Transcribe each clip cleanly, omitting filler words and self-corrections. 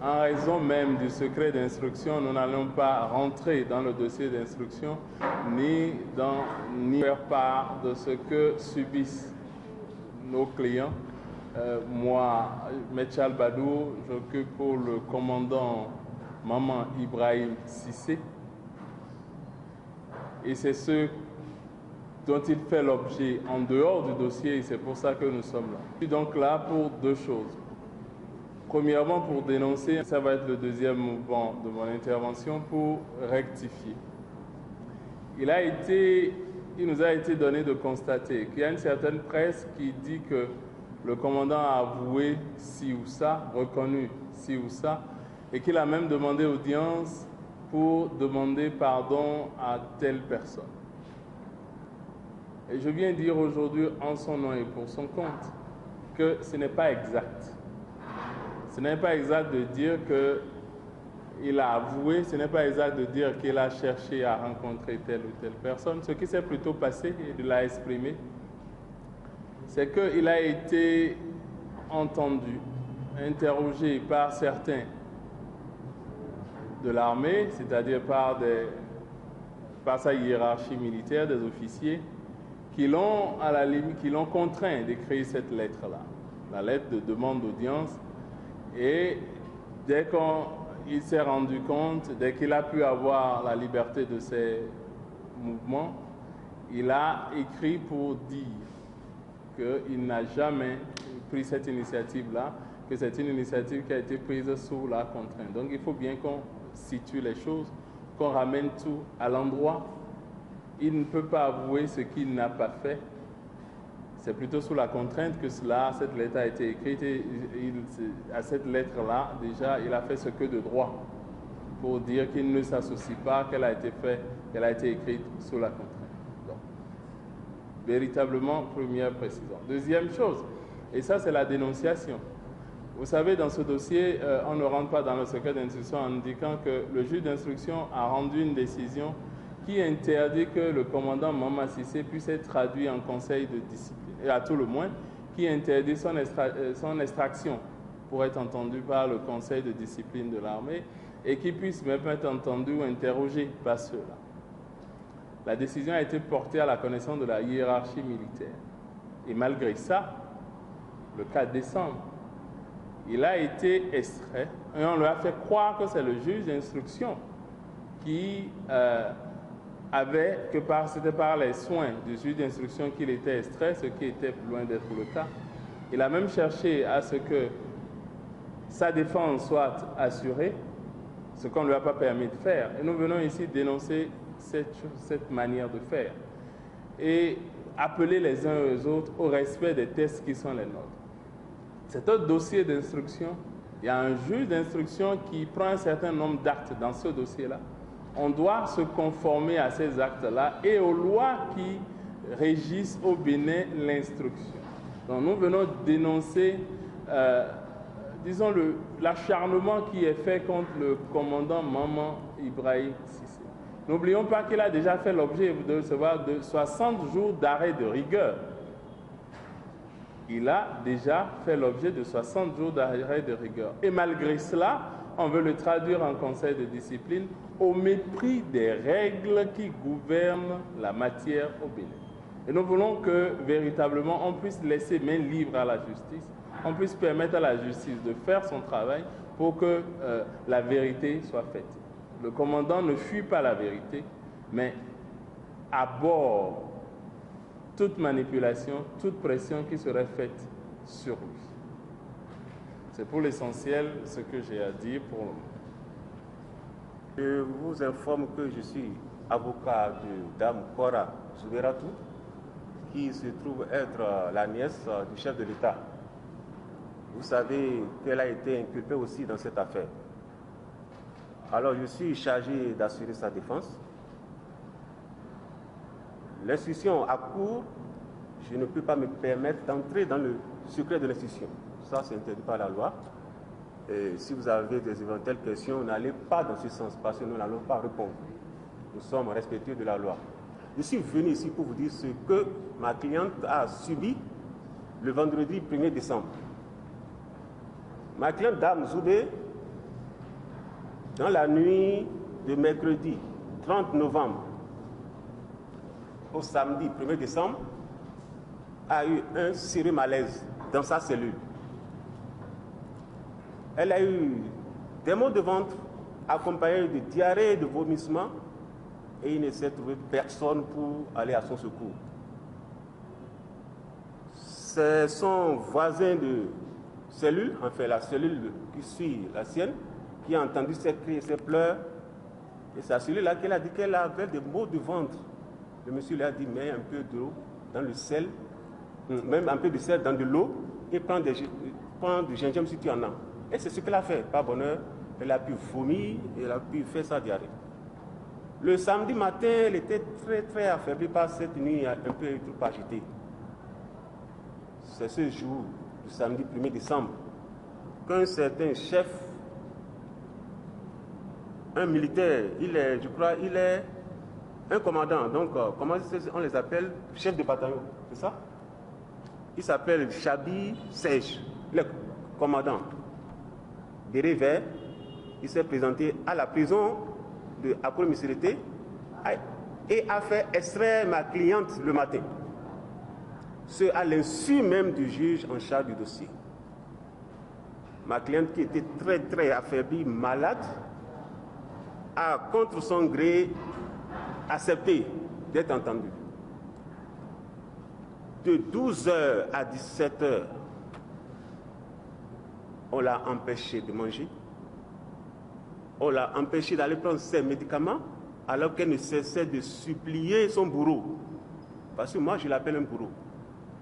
en raison même du secret d'instruction, nous n'allons pas rentrer dans le dossier d'instruction ni faire part de ce que subissent nos clients. Moi, Mechal Badou, j'occupe pour le commandant Maman Ibrahim Sissé. Et c'est ce dont il fait l'objet en dehors du dossier, et c'est pour ça que nous sommes là. Je suis donc là pour deux choses. Premièrement, pour dénoncer, ça va être le deuxième mouvement de mon intervention, pour rectifier. Il nous a été donné de constater qu'il y a une certaine presse qui dit que le commandant a avoué ci ou ça, reconnu ci ou ça, et qu'il a même demandé audience pour demander pardon à telle personne. Et je viens dire aujourd'hui en son nom et pour son compte que ce n'est pas exact. Ce n'est pas exact de dire qu'il a avoué, ce n'est pas exact de dire qu'il a cherché à rencontrer telle ou telle personne. Ce qui s'est plutôt passé, et il l'a exprimé, c'est qu'il a été entendu, interrogé par certains de l'armée, c'est-à-dire par sa hiérarchie militaire, des officiers, qui l'ont contraint d'écrire cette lettre-là, la lettre de demande d'audience. Et dès qu'il s'est rendu compte, dès qu'il a pu avoir la liberté de ses mouvements, il a écrit pour dire qu'il n'a jamais pris cette initiative-là, que c'est une initiative qui a été prise sous la contrainte. Donc il faut bien qu'on situe les choses, qu'on ramène tout à l'endroit. Il ne peut pas avouer ce qu'il n'a pas fait. C'est plutôt sous la contrainte que cette lettre a été écrite. Et à cette lettre-là, déjà, il a fait ce que de droit pour dire qu'il ne s'associe pas, qu'elle a été écrite sous la contrainte. Donc, véritablement, première précision. Deuxième chose, et ça c'est la dénonciation. Vous savez, dans ce dossier, on ne rentre pas dans le secret d'instruction en indiquant que le juge d'instruction a rendu une décision qui interdit que le commandant Maman Sissé puisse être traduit en conseil de discipline, et à tout le moins, qui interdit son extraction pour être entendu par le conseil de discipline de l'armée, et qui puisse même être entendu ou interrogé par ceux-là. La décision a été portée à la connaissance de la hiérarchie militaire. Et malgré ça, le 4 décembre, il a été extrait, et on lui a fait croire que c'est le juge d'instruction qui c'était par les soins du juge d'instruction qu'il était extrait, ce qui était loin d'être le cas. Il a même cherché à ce que sa défense soit assurée, ce qu'on ne lui a pas permis de faire. Et nous venons ici dénoncer cette manière de faire et appeler les uns et les autres au respect des textes qui sont les nôtres. C'est un dossier d'instruction. Il y a un juge d'instruction qui prend un certain nombre d'actes dans ce dossier-là. On doit se conformer à ces actes-là et aux lois qui régissent au Bénin l'instruction. Donc nous venons dénoncer, disons, l'acharnement qui est fait contre le commandant Maman Ibrahim Sissé. N'oublions pas qu'il a déjà fait l'objet de recevoir de 60 jours d'arrêt de rigueur. Il a déjà fait l'objet de 60 jours d'arrêt de rigueur. Et malgré cela, on veut le traduire en conseil de discipline au mépris des règles qui gouvernent la matière au Bénin. Et nous voulons que véritablement on puisse laisser main libre à la justice, on puisse permettre à la justice de faire son travail pour que la vérité soit faite. Le commandant ne fuit pas la vérité, mais aborde toute manipulation, toute pression qui serait faite sur lui. C'est pour l'essentiel ce que j'ai à dire pour le moment. Je vous informe que je suis avocat de Dame Cora Souberatou, qui se trouve être la nièce du chef de l'État. Vous savez qu'elle a été inculpée aussi dans cette affaire. Alors je suis chargé d'assurer sa défense. L'instruction à court, je ne peux pas me permettre d'entrer dans le secret de l'instruction. Ça, c'est interdit par la loi. Et si vous avez des éventuelles questions, n'allez pas dans ce sens, parce que nous n'allons pas répondre. Nous sommes respectueux de la loi. Je suis venu ici pour vous dire ce que ma cliente a subi le vendredi 1er décembre. Ma cliente, Dame Zoubé, dans la nuit de mercredi 30 novembre au samedi 1er décembre, a eu un sérieux malaise dans sa cellule. Elle a eu des maux de ventre accompagnés de diarrhée et de vomissements et il ne s'est trouvé personne pour aller à son secours. C'est son voisin de cellule, enfin la cellule qui suit la sienne, qui a entendu ses cris et ses pleurs. Et c'est à celui-là qu'elle a dit qu'elle avait des maux de ventre. Le monsieur lui a dit, mets un peu d'eau dans le sel, même un peu de sel dans de l'eau, et prends du gingembre si tu en as. Et c'est ce qu'elle a fait. Par bonheur, elle a pu vomir, elle a pu faire sa diarrhée. Le samedi matin, elle était très affaiblie par cette nuit un peu trop agitée. C'est ce jour, du samedi 1er décembre, qu'un certain chef, un militaire, je crois, il est un commandant, donc comment on les appelle? Chef de bataillon, c'est ça? Il s'appelle Chabi Sej, le commandant. Béré vert, il s'est présenté à la prison de Akolo-Miserete et a fait extraire ma cliente le matin. C'est à l'insu même du juge en charge du dossier. Ma cliente qui était très affaiblie, malade, a contre son gré accepté d'être entendue. De 12h à 17h, on l'a empêché de manger. On l'a empêché d'aller prendre ses médicaments alors qu'elle ne cessait de supplier son bourreau. Parce que moi, je l'appelle un bourreau.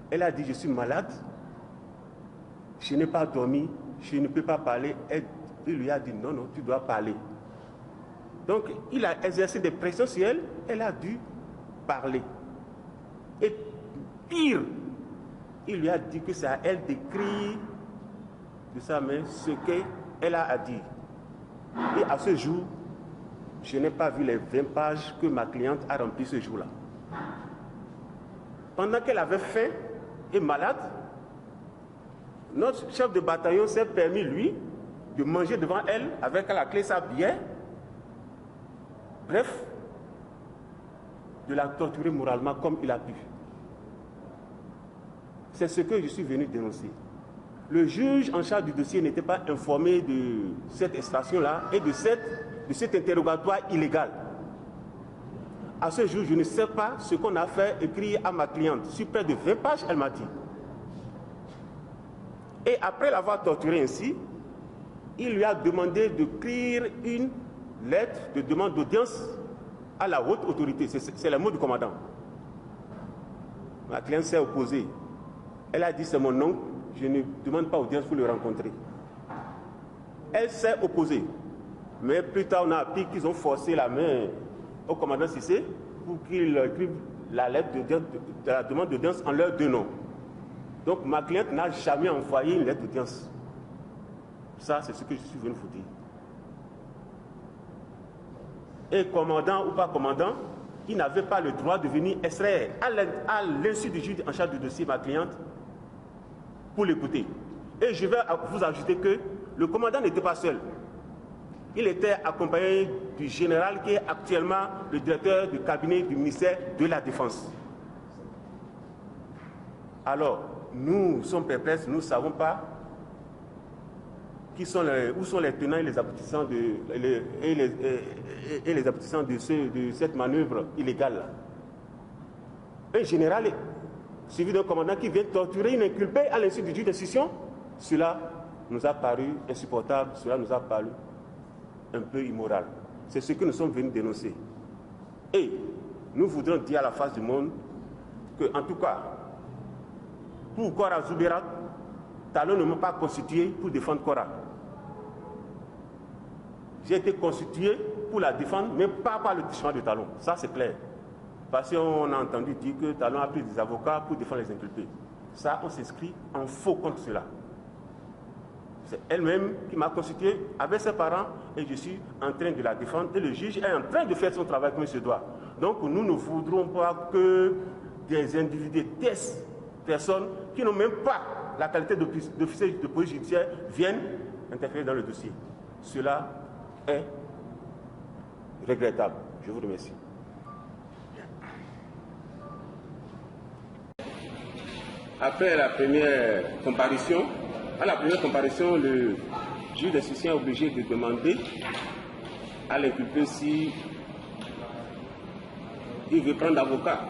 Elle a dit, je suis malade, je n'ai pas dormi, je ne peux pas parler. Il lui a dit, non, tu dois parler. Donc, il a exercé des pressions sur elle, elle a dû parler. Et pire, il lui a dit que c'est à elle d'écrire de sa main ce qu'elle a à dire. Et à ce jour, je n'ai pas vu les 20 pages que ma cliente a remplies ce jour-là. Pendant qu'elle avait faim et malade, notre chef de bataillon s'est permis, lui, de manger devant elle avec à la clé sa bière. Bref, de la torturer moralement comme il a pu. C'est ce que je suis venu dénoncer. Le juge en charge du dossier n'était pas informé de cette extraction-là et de cet interrogatoire illégal. À ce jour, je ne sais pas ce qu'on a fait écrire à ma cliente. Sur près de 20 pages, elle m'a dit. Et après l'avoir torturée ainsi, il lui a demandé d'écrire une lettre de demande d'audience à la haute autorité. C'est le mot du commandant. Ma cliente s'est opposée. Elle a dit, c'est mon oncle, je ne demande pas audience pour le rencontrer. Elle s'est opposée. Mais plus tard, on a appris qu'ils ont forcé la main au commandant Cissé pour qu'il écrive la lettre de la demande d'audience en leurs deux noms. Donc ma cliente n'a jamais envoyé une lettre d'audience. Ça, c'est ce que je suis venu vous dire. Et commandant ou pas commandant, il n'avait pas le droit de venir extraire à l'insu du juge en charge du dossier ma cliente pour l'écouter. Et je vais vous ajouter que le commandant n'était pas seul. Il était accompagné du général qui est actuellement le directeur du cabinet du ministère de la Défense. Alors, nous sommes perplexes, nous ne savons pas où sont les tenants et les aboutissants de cette manœuvre illégale. Un général suivi d'un commandant qui vient torturer une inculpée à l'insu du juge d'instruction, cela nous a paru insupportable, cela nous a paru un peu immoral. C'est ce que nous sommes venus dénoncer. Et nous voudrons dire à la face du monde que, en tout cas, pour Kora Zouberat, Talon ne m'a pas constitué pour défendre Kora. J'ai été constitué pour la défendre, mais pas par le chemin de Talon. Ça, c'est clair. Parce qu'on a entendu dire que Talon a pris des avocats pour défendre les inculpés. Ça, on s'inscrit en faux contre cela. C'est elle-même qui m'a constitué avec ses parents et je suis en train de la défendre et le juge est en train de faire son travail comme il se doit. Donc nous ne voudrons pas que des individus, des personnes qui n'ont même pas la qualité d'officier de police judiciaire viennent interférer dans le dossier. Cela est regrettable. Je vous remercie. Après la première comparution, le juge d'instruction est obligé de demander à l'inculpé si il veut prendre avocat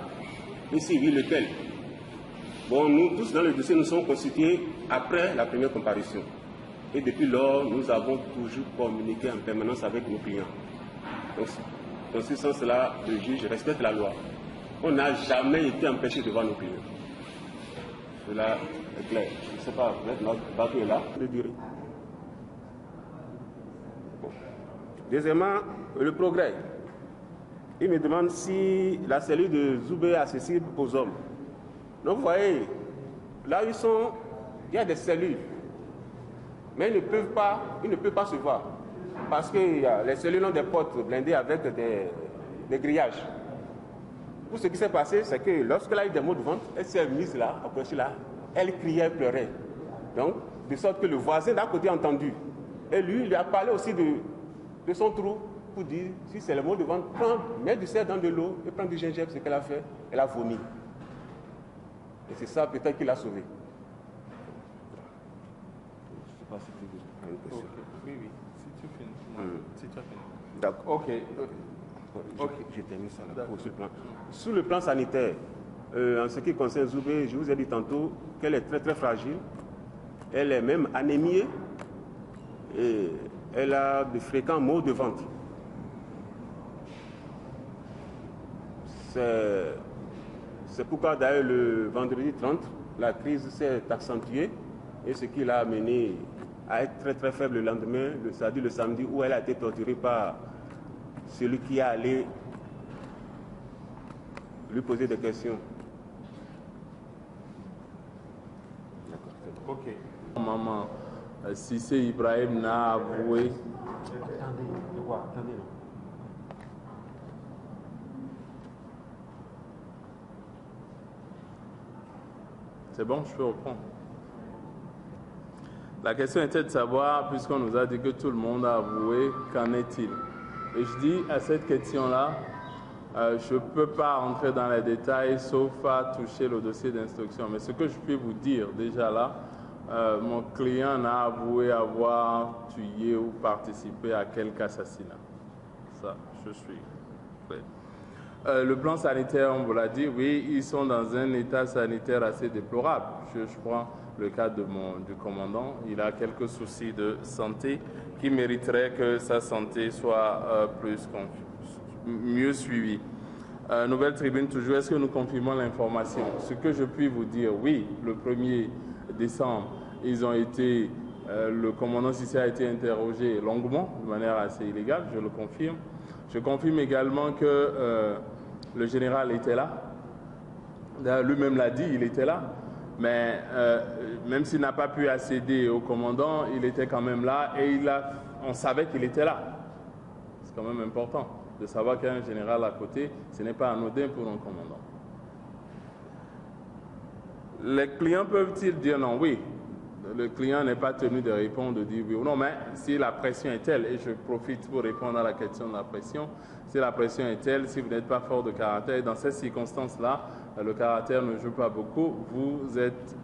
et si oui, lequel. Bon, nous tous dans le dossier, nous sommes constitués après la première comparution. Et depuis lors, nous avons toujours communiqué en permanence avec nos clients. Donc, dans ce sens-là, le juge respecte la loi. On n'a jamais été empêché de voir nos clients. Cela est clair. Je ne sais pas, peut-être notre bateau est là, le dirai. Bon. Deuxièmement, le progrès. Il me demande si la cellule de Zoubé est accessible aux hommes. Donc vous voyez, là où ils sont, il y a des cellules. Mais ils ne peuvent pas se voir. Parce que les cellules ont des portes blindées avec des grillages. Tout ce qui s'est passé, c'est que lorsqu'elle a eu des maux de ventre, elle s'est mise là, approchée là, elle criait, elle pleurait. Donc, de sorte que le voisin d'à côté a entendu. Et lui, il lui a parlé aussi de son trou pour dire, si c'est le maux de ventre, mets du sel dans de l'eau et prends du gingembre, ce qu'elle a fait, elle a vomi. Et c'est ça peut-être qui l'a sauvée. Je ne sais pas si tu veux une question. Oui, si tu finis. Si tu as fini. D'accord. Ok. J'ai terminé ça là pour ce plan. Sur le plan sanitaire, en ce qui concerne Zoubé, je vous ai dit tantôt qu'elle est très très fragile. Elle est même anémiée et elle a de fréquents maux de ventre. C'est pourquoi d'ailleurs le vendredi 30, la crise s'est accentuée et ce qui l'a amené à être très très faible le lendemain, c'est-à-dire le samedi où elle a été torturée par celui qui est allé lui poser des questions. Ok. Maman, Cissé Ibrahim n'a avoué. Attendez. C'est bon, je peux reprendre. La question était de savoir, puisqu'on nous a dit que tout le monde a avoué, qu'en est-il? Et je dis à cette question-là, je ne peux pas entrer dans les détails sauf à toucher le dossier d'instruction. Mais ce que je peux vous dire déjà là, mon client n'a avoué avoir tué ou participé à quelque assassinat. Ça, je suis prêt. Le plan sanitaire, on vous l'a dit, oui, ils sont dans un état sanitaire assez déplorable. Je prends le cas du commandant, il a quelques soucis de santé qui mériteraient que sa santé soit mieux suivie. Nouvelle Tribune toujours, est-ce que nous confirmons l'information? Ce que je puis vous dire, oui, le 1er décembre, le commandant Cissé a été interrogé longuement, de manière assez illégale, je le confirme. Je confirme également que le général était là. Lui-même l'a dit, il était là. Mais même s'il n'a pas pu accéder au commandant, il était quand même là et on savait qu'il était là. C'est quand même important de savoir qu'il y a un général à côté. Ce n'est pas anodin pour un commandant. Les clients peuvent-ils dire non? Oui. Le client n'est pas tenu de répondre, de dire oui ou non, mais si la pression est telle, et je profite pour répondre à la question de la pression, si la pression est telle, si vous n'êtes pas fort de caractère, dans ces circonstances-là, le caractère ne joue pas beaucoup, vous êtes,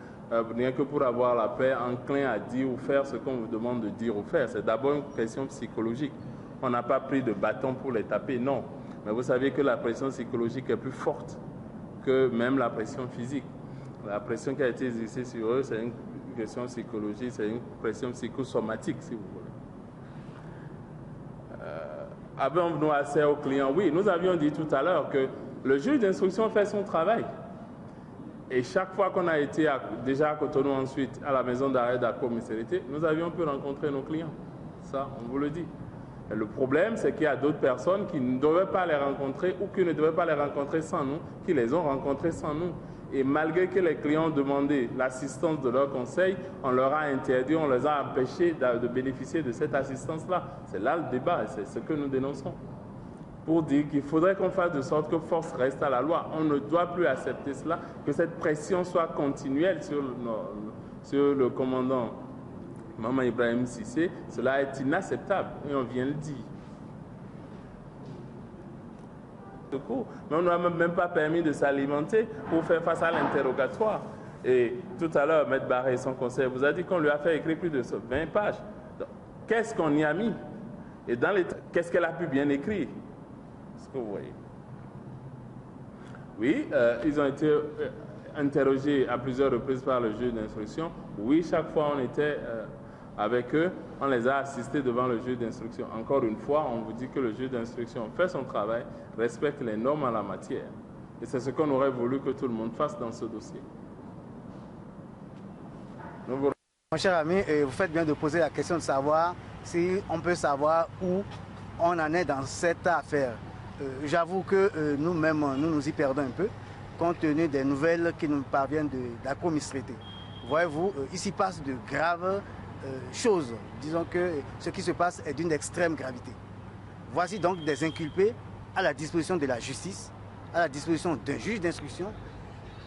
rien que pour avoir la paix, enclin à dire ou faire ce qu'on vous demande de dire ou faire. C'est d'abord une pression psychologique. On n'a pas pris de bâton pour les taper, non. Mais vous savez que la pression psychologique est plus forte que même la pression physique. La pression qui a été exercée sur eux, c'est une pression psychologique, c'est une pression psychosomatique, si vous voulez. Avons-nous accès aux clients? Oui, nous avions dit tout à l'heure que le juge d'instruction fait son travail. Et chaque fois qu'on a été déjà à Cotonou, ensuite à la maison d'arrêt d'Ako-Misérité, nous avions pu rencontrer nos clients. Ça, on vous le dit. Et le problème, c'est qu'il y a d'autres personnes qui ne devaient pas les rencontrer ou qui ne devaient pas les rencontrer sans nous, qui les ont rencontrés sans nous. Et malgré que les clients ont demandé l'assistance de leur conseil, on leur a interdit, on les a empêchés de bénéficier de cette assistance-là. C'est là le débat et c'est ce que nous dénonçons. Pour dire qu'il faudrait qu'on fasse de sorte que force reste à la loi. On ne doit plus accepter cela, que cette pression soit continuelle sur le commandant Maman Ibrahim Cissé, cela est inacceptable et on vient le dire. Mais on n'a même pas permis de s'alimenter pour faire face à l'interrogatoire. Et tout à l'heure, M. Barré, son conseil, vous a dit qu'on lui a fait écrire plus de 20 pages. Qu'est-ce qu'on y a mis? Et dans les... qu'est-ce qu'elle a pu bien écrire? Est-ce que vous voyez? Oui, ils ont été interrogés à plusieurs reprises par le juge d'instruction. Oui, chaque fois on était avec eux, on les a assistés devant le juge d'instruction. Encore une fois, on vous dit que le juge d'instruction fait son travail, respecte les normes en la matière. Et c'est ce qu'on aurait voulu que tout le monde fasse dans ce dossier. Mon cher ami, vous faites bien de poser la question de savoir si on peut savoir où on en est dans cette affaire. J'avoue que nous-mêmes, nous y perdons un peu, compte tenu des nouvelles qui nous parviennent de la comistrité. Voyez-vous, ici passe de graves choses. Disons que ce qui se passe est d'une extrême gravité. Voici donc des inculpés à la disposition de la justice, à la disposition d'un juge d'instruction,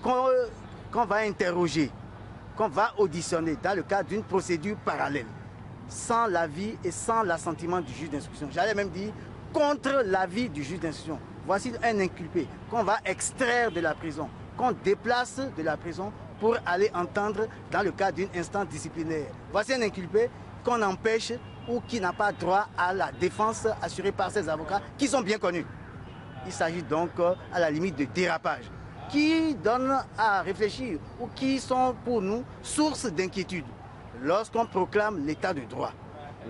qu'on va interroger, qu'on va auditionner dans le cadre d'une procédure parallèle, sans l'avis et sans l'assentiment du juge d'instruction. J'allais même dire contre l'avis du juge d'instruction. Voici un inculpé qu'on va extraire de la prison, qu'on déplace de la prison pour aller entendre dans le cadre d'une instance disciplinaire. Voici un inculpé qu'on empêche ou qui n'a pas droit à la défense assurée par ses avocats qui sont bien connus. Il s'agit donc à la limite de dérapage qui donne à réfléchir ou qui sont pour nous source d'inquiétude. Lorsqu'on proclame l'état de droit,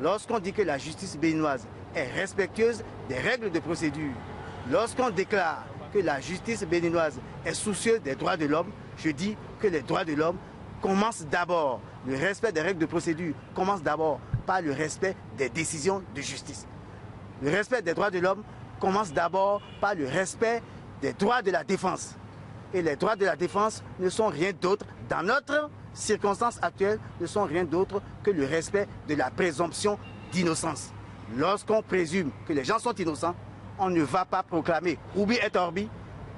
lorsqu'on dit que la justice béninoise est respectueuse des règles de procédure, lorsqu'on déclare que la justice béninoise est soucieuse des droits de l'homme, je dis que les droits de l'homme commencent d'abord, le respect des règles de procédure commence d'abord par le respect des décisions de justice. Le respect des droits de l'homme commence d'abord par le respect des droits de la défense. Et les droits de la défense ne sont rien d'autre, dans notre circonstance actuelle, ne sont rien d'autre que le respect de la présomption d'innocence. Lorsqu'on présume que les gens sont innocents, on ne va pas proclamer ubi et orbi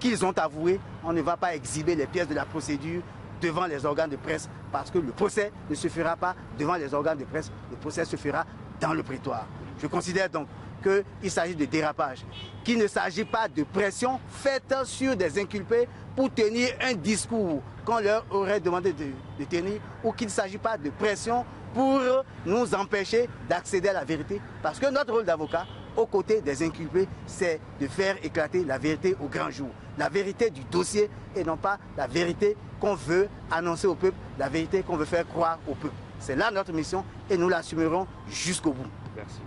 qu'ils ont avoué, on ne va pas exhiber les pièces de la procédure devant les organes de presse parce que le procès ne se fera pas devant les organes de presse, le procès se fera dans le prétoire. Je considère donc qu'il s'agit de dérapage, qu'il ne s'agit pas de pression faite sur des inculpés pour tenir un discours qu'on leur aurait demandé de tenir ou qu'il ne s'agit pas de pression pour nous empêcher d'accéder à la vérité. Parce que notre rôle d'avocat, aux côtés des inculpés, c'est de faire éclater la vérité au grand jour. La vérité du dossier et non pas la vérité qu'on veut annoncer au peuple, la vérité qu'on veut faire croire au peuple. C'est là notre mission et nous l'assumerons jusqu'au bout. Merci.